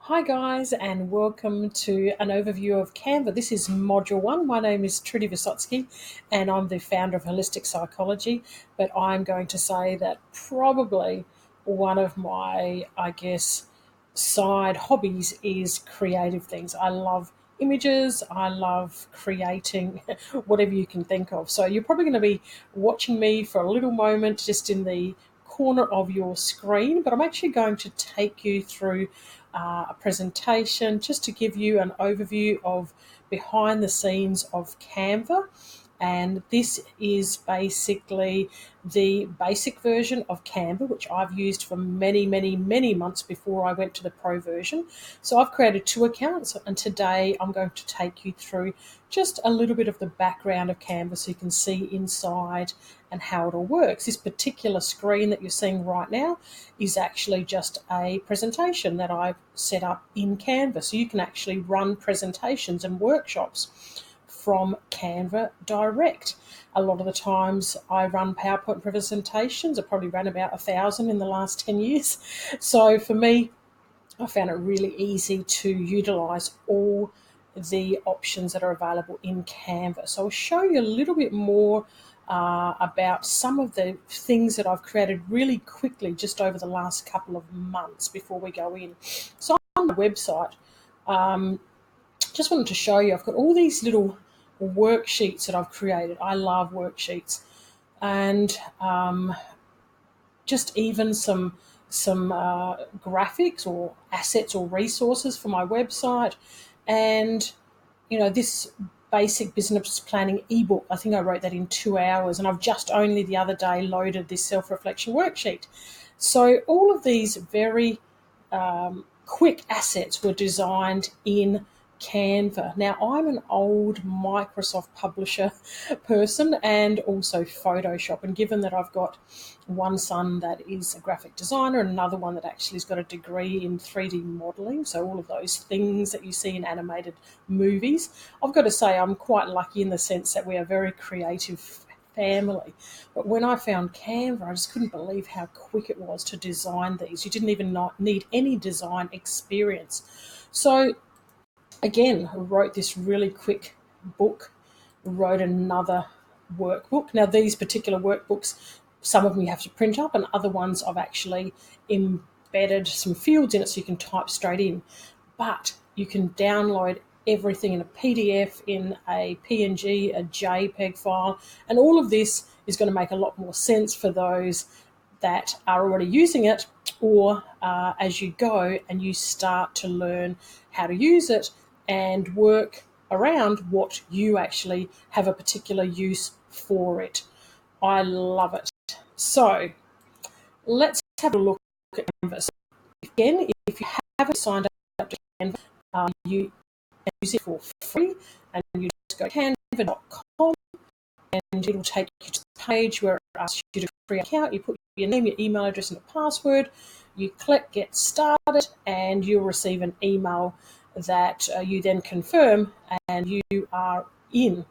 Hi guys, and welcome to an overview of Canva. This is Module 1. My name is Trudy Vesotsky and I'm the founder of Holistic Psychology, but I'm going to say that probably one of my, side hobbies is creative things. I love images, I love creating whatever you can think of. So you're probably going to be watching me for a little moment just in the corner of your screen, but I'm actually going to take you through a presentation just to give you an overview of behind the scenes of Canva. And this is basically the basic version of Canva, which I've used for many months before I went to the pro version. So I've created two accounts, and today I'm going to take you through just a little bit of the background of Canva so you can see inside and how it all works. This particular screen that you're seeing right now is actually just a presentation that I've set up in Canva. So you can actually run presentations and workshops from Canva direct. A lot of the times I run PowerPoint presentations. I probably ran about 1,000 in the last 10 years. So for me, I found it really easy to utilize all the options that are available in Canva. So I'll show you a little bit more about some of the things that I've created really quickly just over the last couple of months before we go in. So on my website, just wanted to show you, I've got all these little worksheets that I've created. I love worksheets. And just even some graphics or assets or resources for my website. And this basic business planning ebook, I think I wrote that in 2 hours, and I've just only the other day loaded this self-reflection worksheet. So all of these very quick assets were designed in Canva. Now, I'm an old Microsoft publisher person and also Photoshop. And given that I've got one son that is a graphic designer and another one that actually has got a degree in 3D modeling, so all of those things that you see in animated movies, I've got to say I'm quite lucky in the sense that we are very creative family. But when I found Canva, I just couldn't believe how quick it was to design these. You didn't even need any design experience. So again, I wrote this really quick book, wrote another workbook. Now, these particular workbooks, some of them you have to print up, and other ones I've actually embedded some fields in it so you can type straight in. But you can download everything in a PDF, in a PNG, a JPEG file, and all of this is going to make a lot more sense for those that are already using it, or as you go and you start to learn how to use it and work around what you actually have a particular use for it. I love it. So let's have a look at Canva. So again, if you haven't signed up to Canva, you use it for free, and you just go to canva.com and it'll take you to the page where it asks you to create an account. You put your name, your email address, and a password. You click Get Started, and you'll receive an email that you then confirm, and you are in.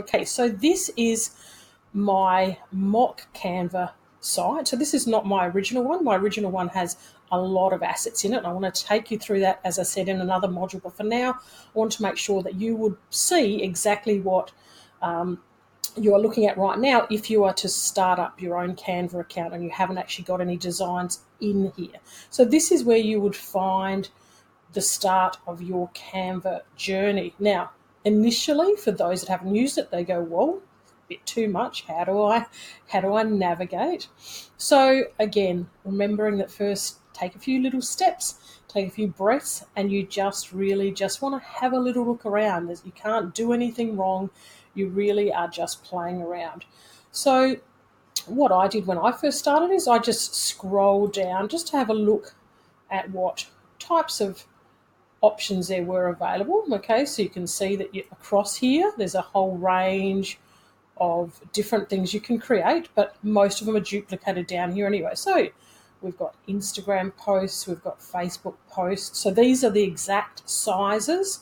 Okay, so this is my mock Canva site. So this is not my original one. My original one has a lot of assets in it, and I want to take you through that, as I said, in another module. But for now, I want to make sure that you would see exactly what you are looking at right now if you are to start up your own Canva account and you haven't actually got any designs in here. So this is where you would find the start of your Canva journey. Now, initially, for those that haven't used it, they go, well, a bit too much. How do I navigate? So again, remembering that first, take a few little steps, take a few breaths, and you just really just want to have a little look around. You can't do anything wrong. You really are just playing around. So what I did when I first started is I just scrolled down just to have a look at what types of options there were available. Okay, so you can see that across here there's a whole range of different things you can create, but most of them are duplicated down here anyway. So we've got Instagram posts, we've got Facebook posts. So these are the exact sizes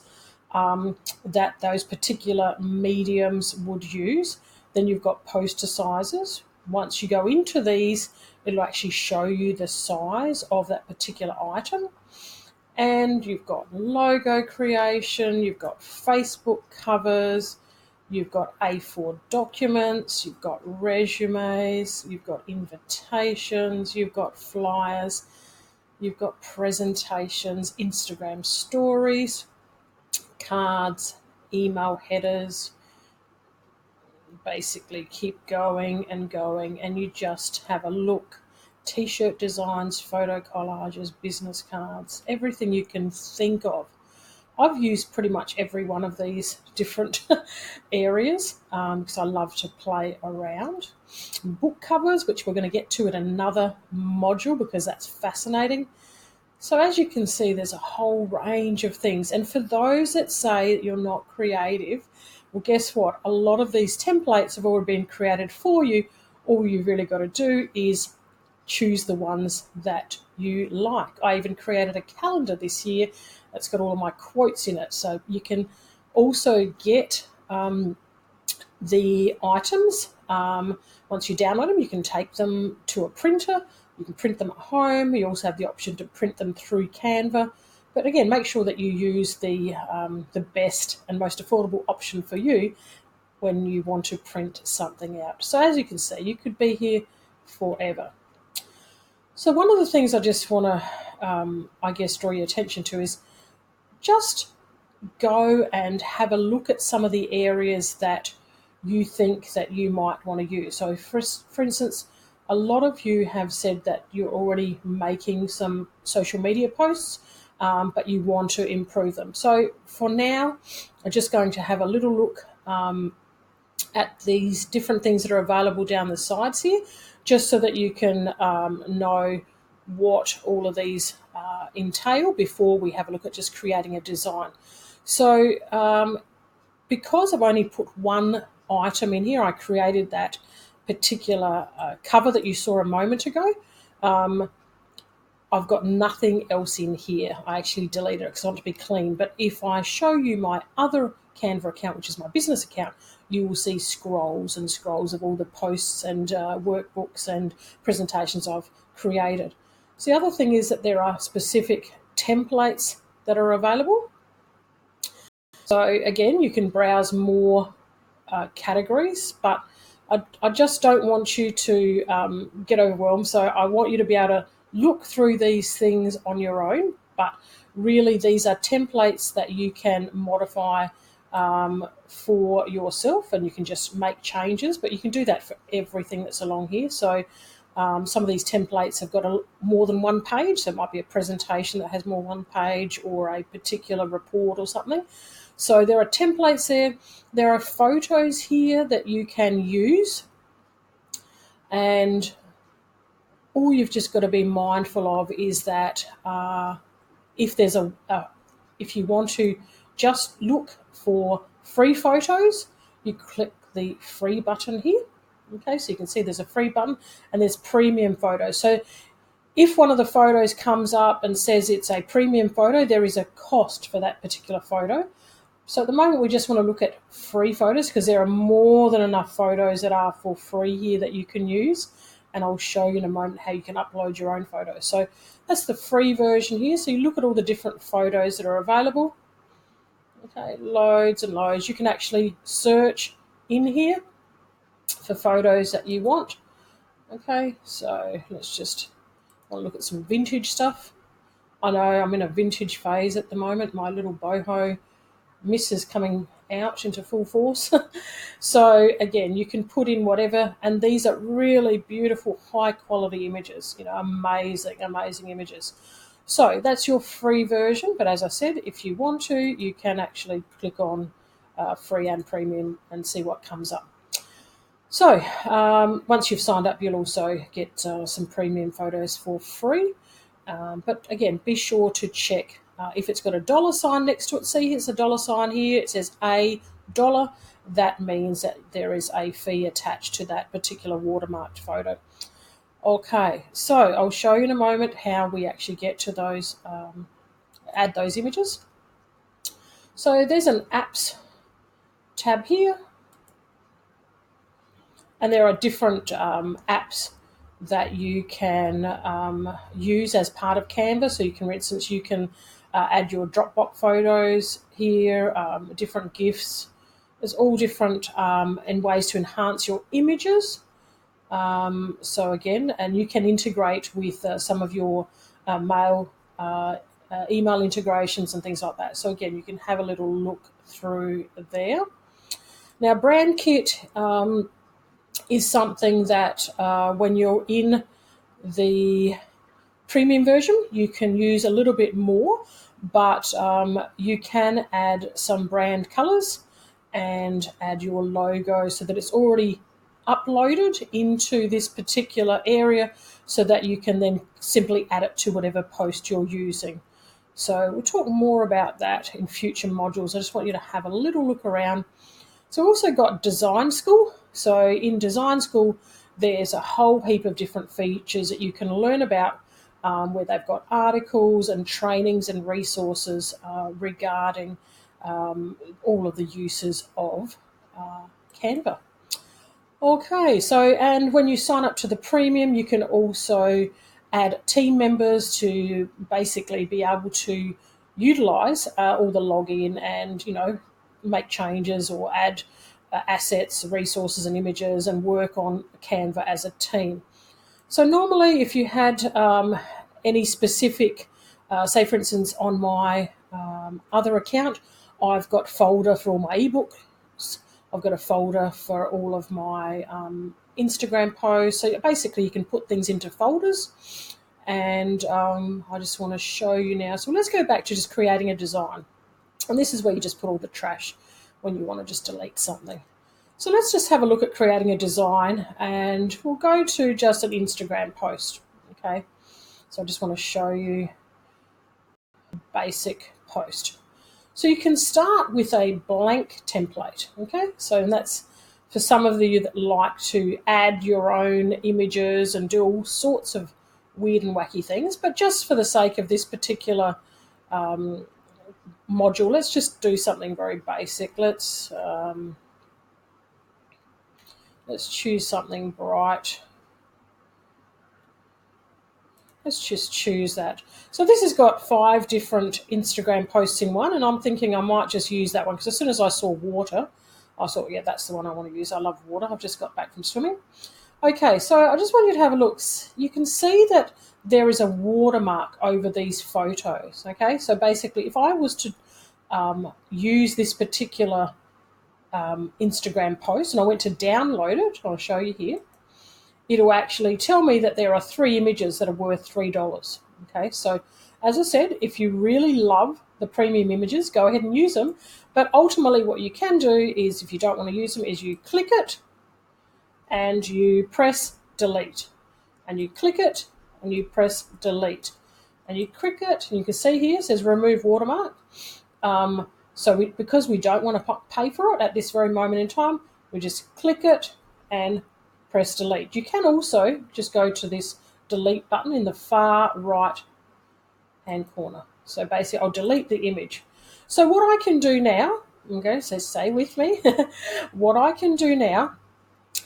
that those particular mediums would use. Then you've got poster sizes. Once you go into these, it'll actually show you the size of that particular item. And you've got logo creation, you've got Facebook covers, you've got A4 documents, you've got resumes, you've got invitations, you've got flyers, you've got presentations, Instagram stories, cards, email headers. Basically keep going and going, and you just have a look. T-shirt designs, photo collages, business cards, everything you can think of. I've used pretty much every one of these different areas because I love to play around. Book covers, which we're going to get to in another module because that's fascinating. So as you can see, there's a whole range of things. And for those that say that you're not creative, well, guess what? A lot of these templates have already been created for you. All you've really got to do is choose the ones that you like. I even created a calendar this year that's got all of my quotes in it. So you can also get the items. Once you download them, you can take them to a printer. You can print them at home. You also have the option to print them through Canva. But again, make sure that you use the best and most affordable option for you when you want to print something out. So as you can see, you could be here forever. So one of the things I just want to, I guess, draw your attention to is just go and have a look at some of the areas that you think that you might want to use. So for instance, a lot of you have said that you're already making some social media posts, but you want to improve them. So for now, I'm just going to have a little look at these different things that are available down the sides here, just so that you can know what all of these entail before we have a look at just creating a design. So because I've only put one item in here, I created that particular cover that you saw a moment ago. I've got nothing else in here. I actually deleted it because I want to be clean. But if I show you my other Canva account, which is my business account, you will see scrolls and scrolls of all the posts and workbooks and presentations I've created. So the other thing is that there are specific templates that are available. So again, you can browse more categories, but I just don't want you to get overwhelmed. So I want you to be able to look through these things on your own, but really these are templates that you can modify for yourself, and you can just make changes, but you can do that for everything that's along here. So some of these templates have got more than one page, so it might be a presentation that has more one page or a particular report or something. So there are templates there. There are photos here that you can use, and all you've just got to be mindful of is that if there's if you want to just look for free photos, you click the free button here. Okay, so you can see there's a free button and there's premium photos. So if one of the photos comes up and says it's a premium photo, there is a cost for that particular photo. So at the moment, we just want to look at free photos because there are more than enough photos that are for free here that you can use. And I'll show you in a moment how you can upload your own photos. So that's the free version here. So you look at all the different photos that are available. Okay, loads and loads. You can actually search in here for photos that you want. Okay, so let's just want to look at some vintage stuff. I know I'm in a vintage phase at the moment. My little boho miss is coming out into full force. So again, you can put in whatever, and these are really beautiful, high quality images, amazing, amazing images. So that's your free version, but as I said, if you want to, you can actually click on free and premium and see what comes up. So once you've signed up, you'll also get some premium photos for free. But again, be sure to check if it's got a dollar sign next to it. See, it's a dollar sign here. It says $1. That means that there is a fee attached to that particular watermarked photo. Okay, so I'll show you in a moment how we actually get to those, add those images. So there's an apps tab here, and there are different apps that you can use as part of Canva. So you can, for instance, you can add your Dropbox photos here, different GIFs. There's all different and ways to enhance your images. So again, and you can integrate with some of your mail, email integrations and things like that. So again, you can have a little look through there. Now, Brand Kit is something that when you're in the premium version, you can use a little bit more, but you can add some brand colors and add your logo so that it's already uploaded into this particular area so that you can then simply add it to whatever post you're using. So we'll talk more about that in future modules. I just want you to have a little look around. So we've also got Design School. So in Design School, there's a whole heap of different features that you can learn about, where they've got articles and trainings and resources regarding all of the uses of Canva. Okay, so and when you sign up to the premium, you can also add team members to basically be able to utilize all the login and, make changes or add assets, resources and images and work on Canva as a team. So normally if you had any specific, say for instance on my other account, I've got folder for all my ebooks, I've got a folder for all of my Instagram posts. So basically you can put things into folders, and I just want to show you now. So let's go back to just creating a design. And this is where you just put all the trash when you want to just delete something. So let's just have a look at creating a design, and we'll go to just an Instagram post. Okay, so I just want to show you a basic post. So you can start with a blank template. Okay, so that's for some of you that like to add your own images and do all sorts of weird and wacky things. But just for the sake of this particular module, let's just do something very basic. Let's choose something bright. Let's just choose that. So this has got 5 different Instagram posts in one, and I'm thinking I might just use that one because as soon as I saw water, I thought, yeah, that's the one I want to use. I love water. I've just got back from swimming. Okay, so I just want you to have a look. You can see that there is a watermark over these photos. Okay, so basically if I was to use this particular Instagram post and I went to download it, I'll show you here, it'll actually tell me that there are 3 images that are worth $3. Okay, so as I said, if you really love the premium images, go ahead and use them. But ultimately what you can do is, if you don't want to use them, is you click it and you press delete. And you click it and you press delete. And you click it, and you can see here it says remove watermark. Because we don't want to pay for it at this very moment in time, we just click it and press delete. You can also just go to this delete button in the far right hand corner. So basically I'll delete the image. So what I can do now, okay, so stay with me. What I can do now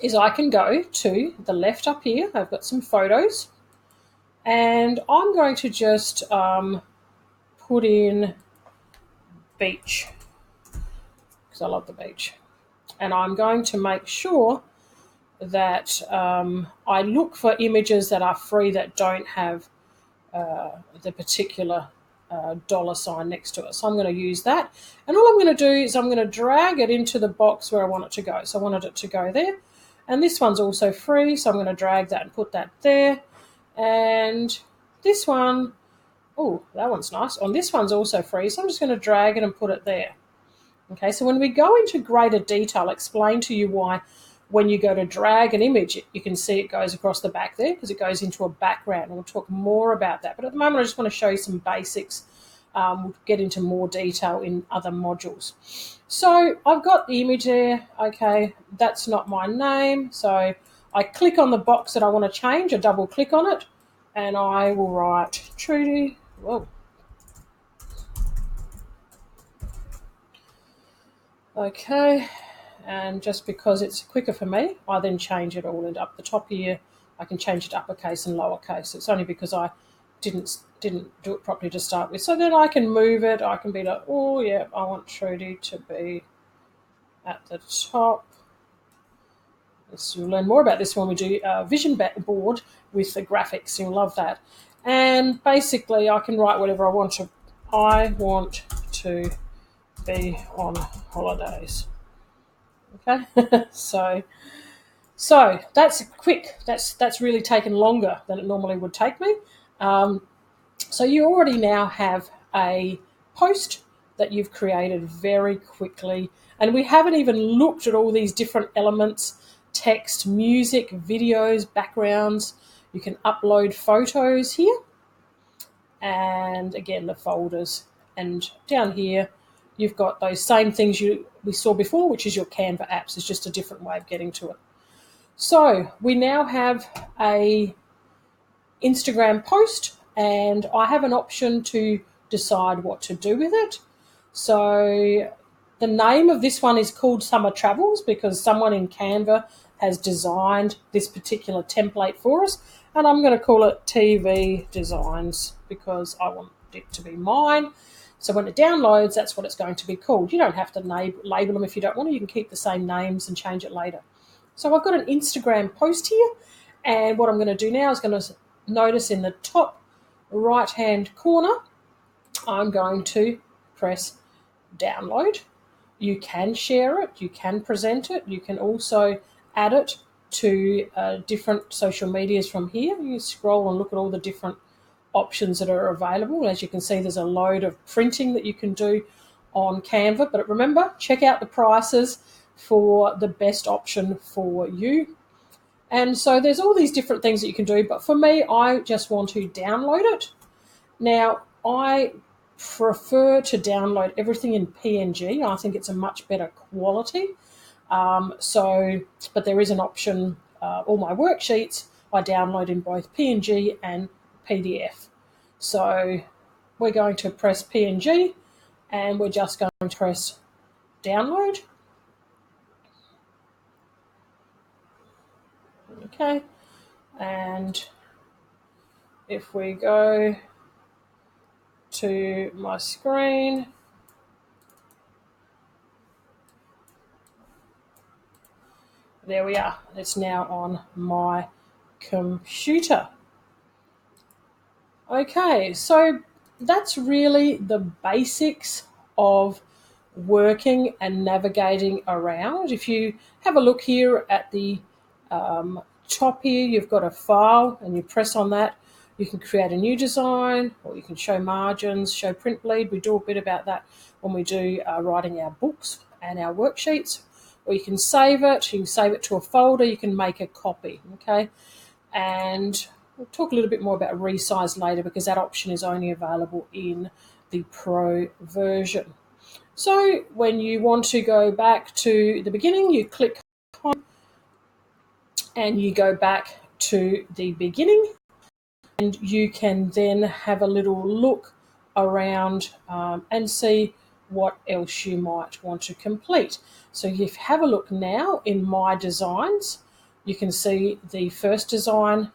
is I can go to the left up here. I've got some photos, and I'm going to just put in beach because I love the beach. And I'm going to make sure that I look for images that are free that don't have the particular dollar sign next to it. So I'm going to use that. And all I'm going to do is I'm going to drag it into the box where I want it to go. So I wanted it to go there. And this one's also free, so I'm going to drag that and put that there. And this one, oh, that one's nice. And this one's also free, so I'm just going to drag it and put it there. Okay, so when we go into greater detail, I'll explain to you why when you go to drag an image, you can see it goes across the back there because it goes into a background. And we'll talk more about that. But at the moment, I just want to show you some basics. We'll get into more detail in other modules. So I've got the image there. Okay, that's not my name. So I click on the box that I want to change. I double click on it, and I will write Trudy. Whoa. Okay, and just because it's quicker for me, I then change it all, and up the top here I can change it to uppercase and lowercase. It's only because I didn't do it properly to start with. So then I can move it. I can be like, oh yeah, I want Trudy to be at the top. You'll learn more about this when we do a vision board with the graphics. You'll love that. And basically, I can write whatever I want to. I want to be on holidays. Okay, so that's quick. That's really taken longer than it normally would take me. So you already now have a post that you've created very quickly, and we haven't even looked at all these different elements: text, music, videos, backgrounds. You can upload photos here, and again the folders. And down here, you've got those same things we saw before, which is your Canva apps. It's just a different way of getting to it. So we now have a Instagram post, and I have an option to decide what to do with it. So the name of this one is called Summer Travels because someone in Canva has designed this particular template for us, and I'm going to call it TV Designs because I want it to be mine. So when it downloads, that's what it's going to be called. You don't have to label them if you don't want to. You can keep the same names and change it later. So I've got an Instagram post here, and what I'm going to do now is going to notice in the top right-hand corner, I'm going to press download. You can share it, you can present it, you can also add it to different social medias from here. You scroll and look at all the different options that are available. As you can see, there's a load of printing that you can do on Canva, but remember, check out the prices for the best option for you. And so there's all these different things that you can do, but for me, I just want to download it. Now, I prefer to download everything in PNG. I think it's a much better quality. But there is an option, all my worksheets, I download in both PNG and PDF. So we're going to press PNG, and we're just going to press download. Okay, and if we go to my screen, there we are. It's now on my computer. Okay, so that's really the basics of working and navigating around. If you have a look here at the top here, you've got a file, and you press on that. You can create a new design, or you can show margins, show print bleed. We do a bit about that when we do writing our books and our worksheets. Or you can save it. You can save it to a folder. You can make a copy, okay? And we'll talk a little bit more about resize later because that option is only available in the Pro version. So when you want to go back to the beginning, you click on and you go back to the beginning, and you can then have a little look around and see what else you might want to complete. So if you have a look now in My Designs, you can see the first design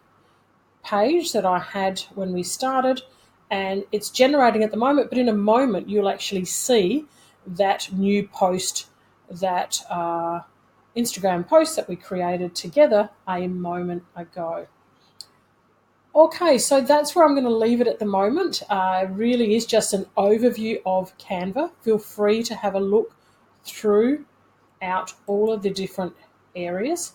page that I had when we started, and it's generating at the moment, but in a moment you'll actually see that new post, that Instagram post that we created together a moment ago. Okay, so that's where I'm going to leave it at the moment. Really is just an overview of Canva. Feel free to have a look throughout all of the different areas,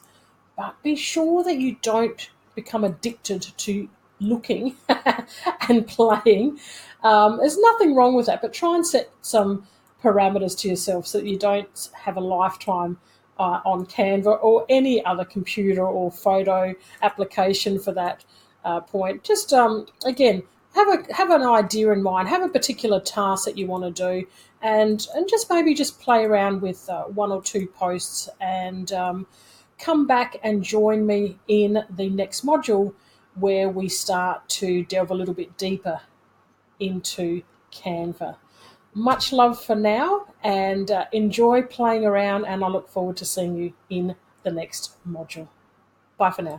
but be sure that you don't become addicted to looking and playing. There's nothing wrong with that, but try and set some parameters to yourself so that you don't have a lifetime on Canva or any other computer or photo application for that point. Just again, have an idea in mind, have a particular task that you want to do, and just maybe just play around with one or two posts, and come back and join me in the next module where we start to delve a little bit deeper into Canva. Much love for now, and enjoy playing around, and I look forward to seeing you in the next module. Bye for now.